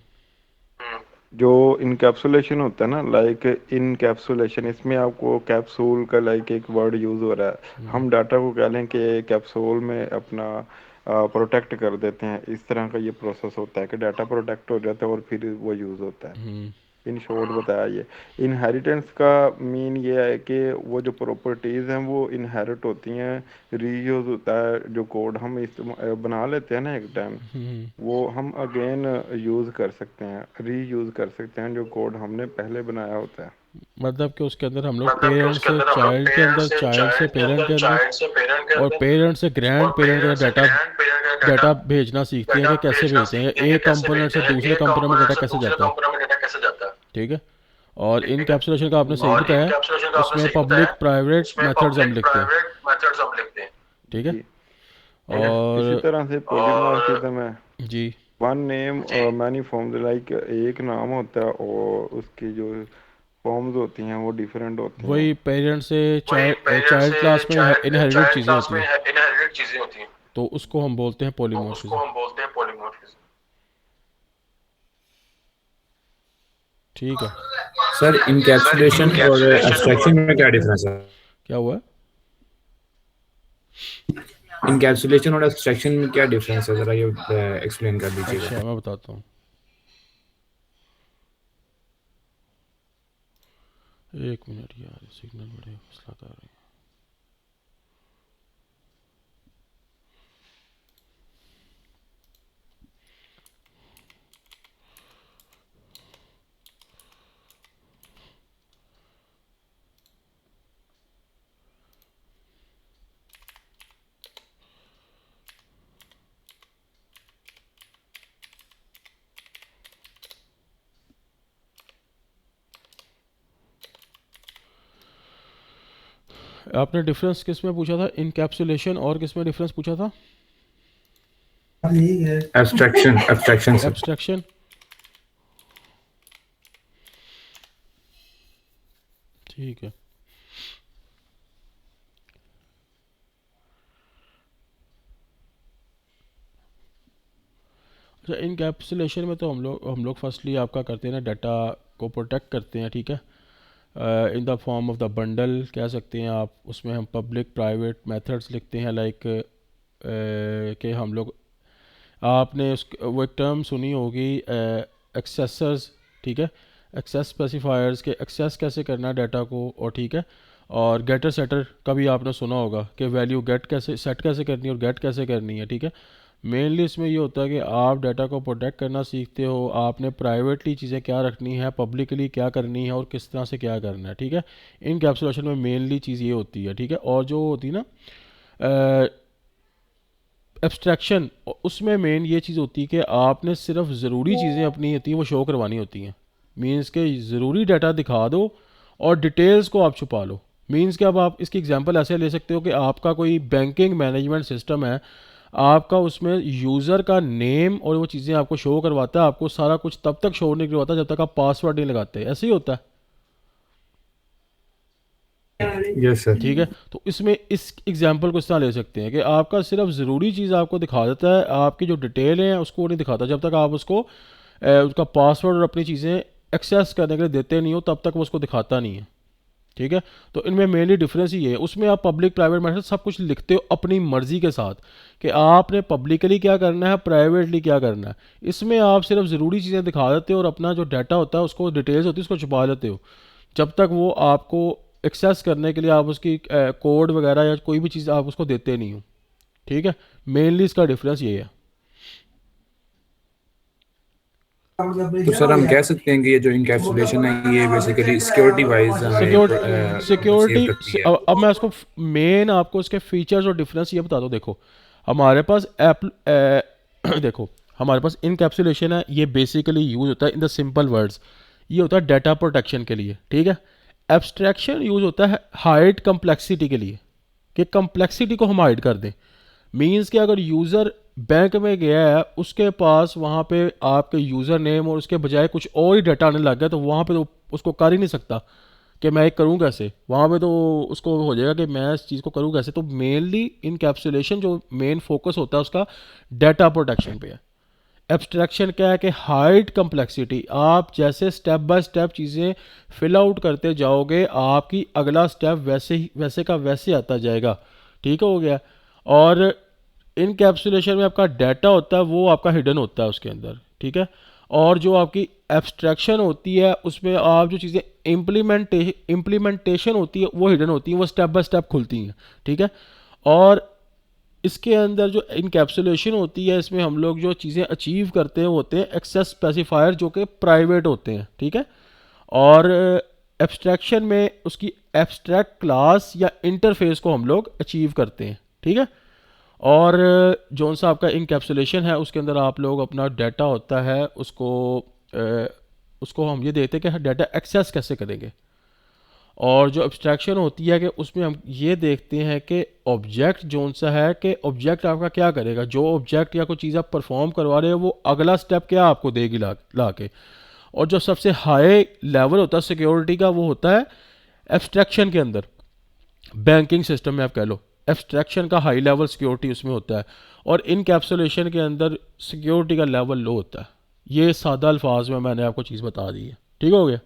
जो इनकैप्सुलेशन होता है ना, लाइक इनकैप्सुलेशन, इसमें आपको कैप्सूल का लाइक एक वर्ड यूज़ हो रहा है। हम डाटा को कह लें कि कैप्सूल में अपना प्रोटेक्ट कर देते हैं। इस तरह का ये प्रोसेस होता है कि डाटा प्रोटेक्ट हो जाता है और फिर वो यूज़ होता है। हम्म। इन शॉर्ट बताया ये। इनहेरिटेंस का मीन ये है कि वो जो प्रॉपर्टीज़ हैं वो इनहेरिट होती हैं, रीयूज होता है। जो कोड हम बना लेते हैं ना एक टाइम, वो हम अगेन यूज़ कर सकते हैं, रीयूज़ कर सकते हैं जो कोड हमने पहले बनाया होता है। मतलब कि उसके अंदर हम लोग पेरेंट्स से चाइल्ड के अंदर, चाइल्ड से पेरेंट के अंदर और पेरेंट से ग्रैंड पेरेंट के अंदर डाटा भेजना सीखते हैं कि कैसे भेजते हैं, एक कंपोनेंट से दूसरे कंपोनेंट में डाटा कैसे जाता है, ठीक है। और इन कैप्सुलेशन का आपने सही बताया, उसमें पब्लिक प्राइवेट मेथड्स हम लिखते हैं, ठीक है। जी, इसी और तरह से पॉलीमॉर्फिज्म है। जी, वन नेम और मैनी फॉर्म्स, लाइक एक नाम होता है और उसकी जो फॉर्म्स होती हैं वो डिफरेंट होती हैं। वही पेरेंट से चाइल्ड क्लास में इनहेरिटेड चीज़ें होती हैं, तो उसको हम बोलते हैं पॉलीमॉर्फिज्म, ठीक है। सर इनकैप्सुलेशन और एब्स्ट्रैक्शन में क्या डिफरेंस है? क्या हुआ है? इनकैप्सुलेशन और एब्स्ट्रैक्शन में क्या डिफरेंस है, जरा ये एक्सप्लेन कर दीजिएगा। अच्छा, मैं बताता हूँ, एक मिनट यार, सिग्नल बड़े मसला कर रहे हैं। आपने डिफरेंस किस में पूछा था? इनकैप्सुलेशन और किस में डिफरेंस पूछा था? Abstraction, abstraction sir. एब्स्ट्रैक्शन। ठीक है। अच्छा, इनकैप्सुलेशन में तो हम लोग फर्स्टली आपका करते हैं ना, डाटा को प्रोटेक्ट करते हैं, ठीक है, in the form of the bundle कह सकते हैं आप। उसमें हम पब्लिक प्राइवेट मेथड्स लिखते हैं, लाइक कि हम लोग, आपने उस वो एक टर्म सुनी होगी एक्सेसर्स, ठीक है, एक्सेस स्पेसिफायर्स के एक्सेस कैसे करना है डाटा को, और ठीक है, और गेटर सेटर का भी आपने सुना होगा कि वैल्यू गेट कैसे सेट कैसे करनी है और गेट कैसे करनी है, ठीक है। मेनली इसमें ये होता है कि आप डाटा को प्रोटेक्ट करना सीखते हो, आपने प्राइवेटली चीज़ें क्या रखनी है, पब्लिकली क्या करनी है और किस तरह से क्या करना है, ठीक है। इन कैप्सुलेशन में मेनली चीज़ ये होती है, ठीक है। और जो होती है ना एब्स्ट्रैक्शन, उसमें मेन ये चीज़ होती है कि आपने सिर्फ ज़रूरी चीज़ें अपनी होती हैं वो शो करवानी होती हैं। मीन्स के ज़रूरी डाटा दिखा दो और डिटेल्स को आप छुपा लो। मीन्स कि अब आप इसकी एग्जांपल ऐसे ले सकते हो कि आपका कोई बैंकिंग मैनेजमेंट सिस्टम है, आपका उसमें यूज़र का नेम और वो चीज़ें आपको शो करवाता है, आपको सारा कुछ तब तक शो नहीं करवाता जब तक आप पासवर्ड नहीं लगाते। ऐसे ही होता है, यस सर। ठीक है। तो इसमें इस एग्जांपल को इस तरह ले सकते हैं कि आपका सिर्फ ज़रूरी चीज़ आपको दिखा देता है, आपकी जो डिटेल है उसको नहीं दिखाता जब तक आप उसको उसका पासवर्ड और अपनी चीज़ें एक्सेस करने के लिए देते नहीं हो, तब तक वो उसको दिखाता नहीं है, ठीक है। तो इनमें मेनली डिफरेंस ये है, उसमें आप पब्लिक प्राइवेट मैथड सब कुछ लिखते हो अपनी मर्जी के साथ कि आपने पब्लिकली क्या करना है, प्राइवेटली क्या करना है। इसमें आप सिर्फ ज़रूरी चीज़ें दिखा देते हो और अपना जो डाटा होता है उसको, डिटेल्स होती है उसको छुपा देते हो जब तक वो आपको एक्सेस करने के लिए आप उसकी कोड वगैरह या कोई भी चीज़ आप उसको देते नहीं हो, ठीक है। मेनली इसका डिफरेंस ये है। तो सर हम कह सकते हैं कि ये जो इनकैप्सुलेशन है ये बेसिकली सिक्योरिटी वाइज हमें सिक्योरिटी सेव रखती है। अब मैं इसको मेन आपको इसके फीचर्स और डिफरेंस ये बता दूं। देखो हमारे पास देखो हमारे पास इनकैप्सुलेशन है, ये बेसिकली यूज होता है इन द सिंपल वर्ड्स, ये होता है डाटा प्रोटेक्शन के लिए, ठीक है। एब्स्ट्रैक्शन यूज होता है हाइड कम्प्लेक्सिटी के लिए, कि कम्प्लेक्सिटी को हम हाइड कर दें। मींस कि अगर यूज़र बैंक में गया है, उसके पास वहाँ पे आपके यूज़र नेम और उसके बजाय कुछ और ही डाटा आने लग गया, तो वहाँ पे तो उसको कर ही नहीं सकता कि मैं ये करूँ कैसे। वहाँ पे तो उसको हो जाएगा कि मैं इस चीज़ को करूँ कैसे। तो मेनली इनकैप्सुलेशन जो मेन फोकस होता है उसका डाटा प्रोटेक्शन पे है। एब्स्ट्रैक्शन क्या है कि हाइड कम्प्लेक्सिटी, आप जैसे स्टेप बाय स्टेप चीज़ें फिल आउट करते जाओगे, आपकी अगला स्टेप वैसे ही वैसे का वैसे आता जाएगा, ठीक हो गया। और इनकैप्सुलेशन में आपका डाटा होता है वो आपका हिडन होता है उसके अंदर, ठीक है। और जो आपकी एब्स्ट्रैक्शन होती है उसमें आप जो चीज़ें इम्प्लीमेंटेशन होती है वो हिडन होती हैं, वो स्टेप बाय स्टेप खुलती हैं, ठीक है। और इसके अंदर जो इनकैप्सुलेशन होती है, इसमें हम लोग जो चीज़ें अचीव करते हैं वो होते हैं एक्सेस स्पेसिफायर जो कि प्राइवेट होते हैं, ठीक है। और एब्स्ट्रैक्शन में उसकी एब्स्ट्रैक्ट क्लास या इंटरफेस को हम लोग अचीव करते हैं, ठीक है। और जौन सा आपका इनकैप्सुलेशन है उसके अंदर आप लोग अपना डाटा होता है उसको हम ये देते हैं कि डाटा एक्सेस कैसे करेंगे। और जो एब्स्ट्रैक्शन होती है कि उसमें हम ये देखते हैं कि ऑब्जेक्ट जौन सा है कि ऑब्जेक्ट आपका क्या करेगा, जो ऑब्जेक्ट या कोई चीज़ आप परफॉर्म करवा रहे हो वो अगला स्टेप क्या आपको देगी ला के। और जो सबसे हाई लेवल होता है सिक्योरिटी का वो होता है एब्स्ट्रैक्शन के अंदर, बैंकिंग सिस्टम में आप कह लो एब्स्ट्रैक्शन का हाई लेवल सिक्योरिटी उसमें होता है, और इनकैप्सुलेशन के अंदर सिक्योरिटी का लेवल लो होता है। ये सादा अल्फाज में मैंने आपको चीज़ बता दी है, ठीक हो गया,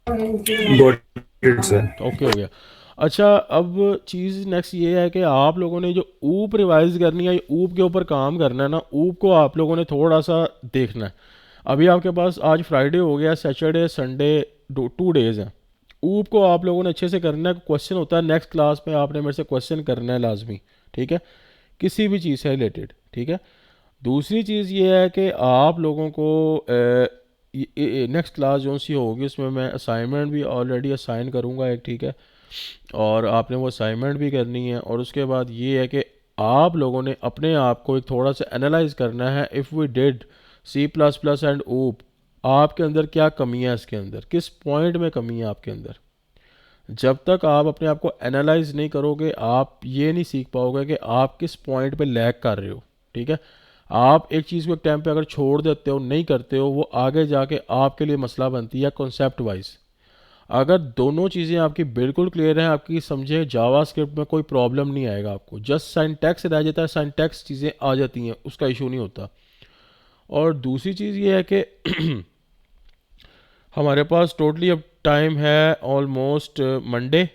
गॉट इट सर। ओके हो गया। अच्छा, अब चीज़ नेक्स्ट ये है कि आप लोगों ने जो ऊप रिवाइज करनी है, ऊप के ऊपर काम करना है ना, ऊप को आप लोगों ने थोड़ा सा देखना है। अभी आपके पास आज फ्राइडे हो गया, सैटरडे संडे 2 डेज़ हैं। ऊप को आप लोगों ने अच्छे से करना है। क्वेश्चन होता है नेक्स्ट क्लास में आपने मेरे से क्वेश्चन करना है लाजमी, ठीक है, किसी भी चीज़ से रिलेटेड, ठीक है। दूसरी चीज़ ये है कि आप लोगों को नेक्स्ट क्लास जो सी होगी उसमें मैं असाइनमेंट भी ऑलरेडी असाइन करूँगा एक, ठीक है, और आपने वो असाइनमेंट भी करनी है। और उसके बाद ये है कि आप लोगों ने अपने आप को एक थोड़ा सा एनालाइज करना है, if we did C++ and OOP, आपके अंदर क्या कमी है, इसके अंदर किस पॉइंट में कमी है आपके अंदर। जब तक आप अपने आप को एनालाइज नहीं करोगे आप ये नहीं सीख पाओगे कि आप किस पॉइंट पे लैग कर रहे हो, ठीक है। आप एक चीज़ को एक टाइम पे अगर छोड़ देते हो, नहीं करते हो, वो आगे जाके आपके लिए मसला बनती है कॉन्सेप्ट वाइज। अगर दोनों चीज़ें आपकी बिल्कुल क्लियर हैं, आपकी समझे जावास्क्रिप्ट में कोई प्रॉब्लम नहीं आएगा आपको, जस्ट सिंटैक्स रह जाता है, सिंटैक्स चीज़ें आ जाती हैं, उसका इशू नहीं होता। और दूसरी चीज़ ये है कि हमारे पास टोटली अब टाइम है ऑलमोस्ट मंडे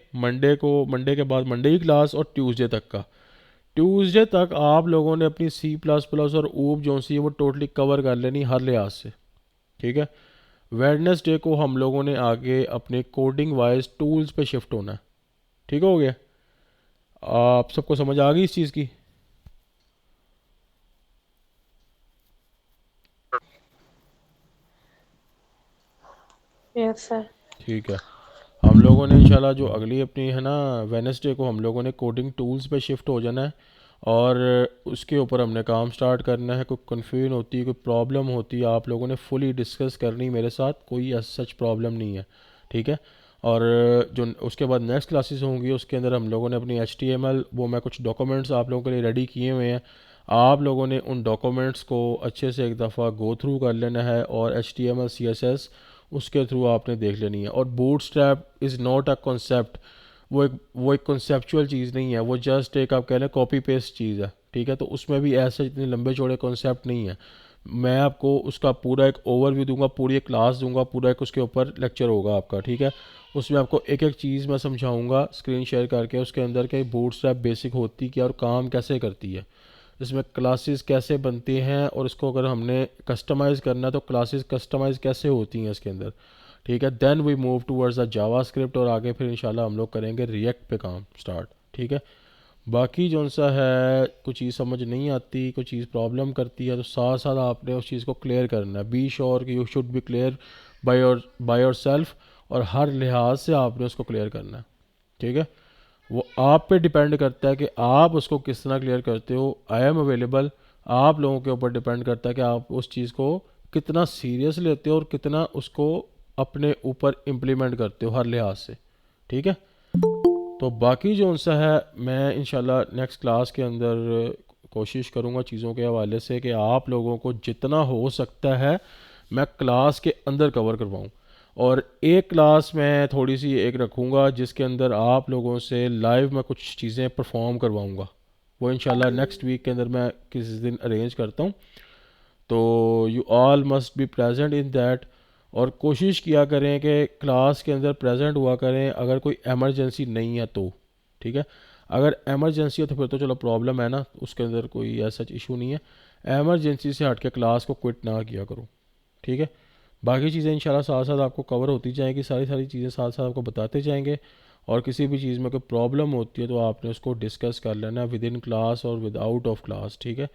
के बाद मंडे की क्लास और ट्यूसडे तक का। ट्यूसडे तक आप लोगों ने अपनी C++ और ऊप जो सी है वो टोटली कवर कर लेनी हर लिहाज से, ठीक है। वेडनेसडे को हम लोगों ने आगे अपने कोडिंग वाइज टूल्स पे शिफ्ट होना है, ठीक हो गया। आप सबको समझ आ गई इस चीज़ की? Yes sir. ठीक है। हम लोगों ने इंशाल्लाह जो अगली अपनी है ना वेडनेसडे को हम लोगों ने कोडिंग टूल्स पे शिफ्ट हो जाना है और उसके ऊपर हमने काम स्टार्ट करना है। कोई कन्फ्यूजन होती है, कोई प्रॉब्लम होती है, आप लोगों ने फुली डिस्कस करनी मेरे साथ, कोई सच प्रॉब्लम नहीं है, ठीक है। और जो उसके बाद नेक्स्ट क्लासेस होंगी उसके अंदर हम लोगों ने अपनी HTML वो मैं कुछ डॉक्यूमेंट्स आप लोगों के लिए रेडी किए हुए हैं, आप लोगों ने उन डॉक्यूमेंट्स को अच्छे से एक दफ़ा गो थ्रू कर लेना है और HTML CSS उसके थ्रू आपने देख लेनी है। और bootstrap is not a concept, वो एक कॉन्सेप्चुअल चीज़ नहीं है, वो जस्ट एक आप कह लें कॉपी पेस्ट चीज़ है, ठीक है। तो उसमें भी ऐसे इतने लंबे चौड़े कॉन्सेप्ट नहीं है। मैं आपको उसका पूरा एक ओवरव्यू दूंगा, पूरी एक क्लास दूंगा, पूरा एक उसके ऊपर लेक्चर होगा आपका, ठीक है। उसमें आपको एक एक चीज़ मैं समझाऊंगा स्क्रीन शेयर करके उसके अंदर के बूटस्ट्रैप बेसिक होती क्या और काम कैसे करती है, इसमें क्लासेस कैसे बनती हैं और इसको अगर हमने कस्टमाइज़ करना है तो क्लासेस कस्टमाइज़ कैसे होती हैं इसके अंदर, ठीक है। Then we move towards the JavaScript और आगे फिर इंशाल्लाह हम लोग करेंगे रिएक्ट पे काम स्टार्ट, ठीक है। बाकी जो सा है कुछ चीज़ समझ नहीं आती, कोई चीज़ प्रॉब्लम करती है तो साथ साथ आपने उस चीज़ को क्लियर करना है। बी श्योर कि you should be clear by your self और हर लिहाज से आपने उसको क्लियर करना है, ठीक है। वो आप पे डिपेंड करता है कि आप उसको किस तरह क्लियर करते हो। आई एम अवेलेबल, आप लोगों के ऊपर डिपेंड करता है कि आप उस चीज़ को कितना सीरियस लेते हो और कितना उसको अपने ऊपर इम्प्लीमेंट करते हो हर लिहाज से, ठीक है। तो बाकी जो उनसा है मैं इंशाल्लाह नेक्स्ट क्लास के अंदर कोशिश करूँगा चीज़ों के हवाले से कि आप लोगों को जितना हो सकता है मैं क्लास के अंदर कवर करवाऊँ। और एक क्लास मैं थोड़ी सी एक रखूँगा जिसके अंदर आप लोगों से लाइव मैं कुछ चीज़ें परफॉर्म करवाऊँगा, वो इंशाल्लाह नेक्स्ट वीक के अंदर मैं किसी दिन अरेंज करता हूँ। तो you all must be present in that और कोशिश किया करें कि क्लास के अंदर प्रेजेंट हुआ करें अगर कोई एमरजेंसी नहीं है तो, ठीक है। अगर एमरजेंसी है तो फिर तो चलो प्रॉब्लम है ना, उसके अंदर कोई ऐसा इशू नहीं है। एमरजेंसी से हट के क्लास को क्विट ना किया करो, ठीक है। बाकी चीज़ें इंशाल्लाह साथ साथ आपको कवर होती जाएंगी, सारी चीज़ें साथ साथ आपको बताते जाएंगे। और किसी भी चीज़ में कोई प्रॉब्लम होती है तो आपने उसको डिस्कस कर लेना विद इन क्लास और विद आउट ऑफ क्लास, ठीक है।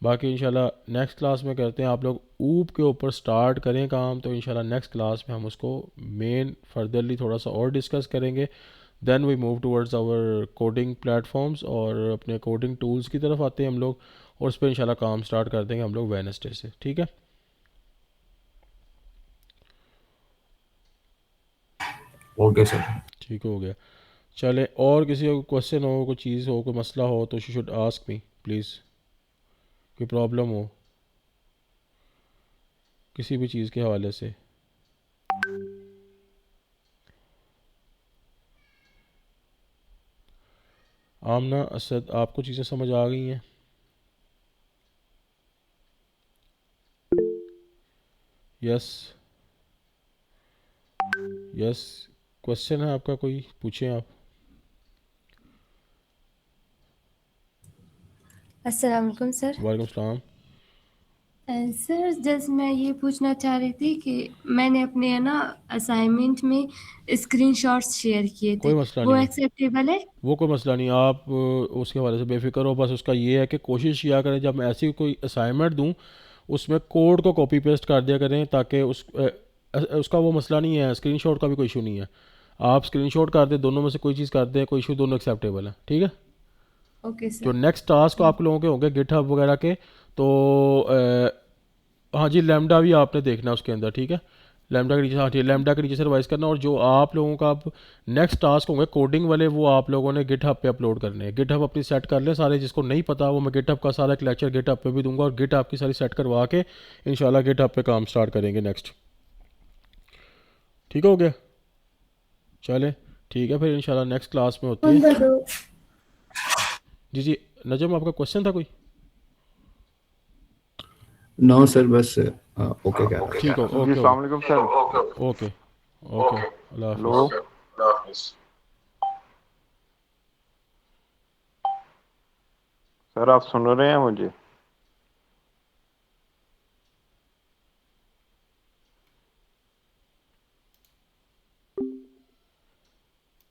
बाकी इंशाल्लाह नेक्स्ट क्लास में करते हैं, आप लोग ऊप के ऊपर स्टार्ट करें काम, तो इंशाल्लाह नेक्स्ट क्लास में हम उसको मेन फर्दरली थोड़ा सा और डिस्कस करेंगे। Then we move towards our coding platforms और अपने कोडिंग टूल्स की तरफ आते हैं हम लोग और उस पर इंशाल्लाह काम स्टार्ट कर देंगे हम लोग वेडनेसडे से, ठीक है। Okay sir. ठीक हो गया। चले, और किसी को क्वेश्चन हो, कोई चीज़ हो, कोई मसला हो तो you should ask me please. कोई प्रॉब्लम हो किसी भी चीज़ के हवाले से। आमना, असद, आपको चीज़ें समझ आ गई हैं? यस यस, क्वेश्चन है आपका कोई, पूछें आप। अस्सलाम वालेकुम सर। वालेकुम सलाम। सर जस्ट मैं ये पूछना चाह रही थी कि मैंने अपने है ना असाइनमेंट में स्क्रीनशॉट्स शेयर किए थे, कोई मसला वो नहीं है, एक्सेप्टेबल है? वो कोई मसला नहीं, आप उसके हवाले से बेफिक्र हो। बस उसका ये है कि कोशिश किया करें जब मैं ऐसी कोई असाइनमेंट दूं उसमें कोड को कॉपी पेस्ट कर दिया करें ताकि उसका वो मसला नहीं है, स्क्रीनशॉट का भी कोई इशू नहीं है। आप स्क्रीनशॉट कर दें, दोनों में से कोई चीज़ कर दें, कोई इशू, दोनों एक्सेप्टेबल है, ठीक है। ओके जो सर। नेक्स्ट टास्क आप लोगों के होंगे गिटहब वगैरह के, तो हाँ जी लैम्डा भी आपने देखना है उसके अंदर, ठीक है। लैम्डा के नीचे, हाँ ठीक है, लैम्डा के नीचे से रिवाइज करना। और जो आप लोगों का अब नेक्स्ट टास्क होंगे कोडिंग वाले, वो आप लोगों ने गिटहब पे अपलोड करने हैं। गिटहब अपनी सेट कर लें सारे, जिसको नहीं पता वो मैं गिटहब का सारा एक लेक्चर गिटहब पे भी दूंगा, और गिटहब की सारी सेट करवा के इंशाल्लाह गिटहब पे काम स्टार्ट करेंगे नेक्स्ट। ठीक हो गया, चले ठीक है फिर इंशाल्लाह नेक्स्ट क्लास में होती है। जी जी नजम, आपका क्वेश्चन था कोई? नो सर, बस ओके क्या ठीक हो, जी ओके अस्सलाम वालेकुम सर। ओके ओके, अल्लाह हेलो हाफिज़। सर, आप सुन रहे हैं मुझे?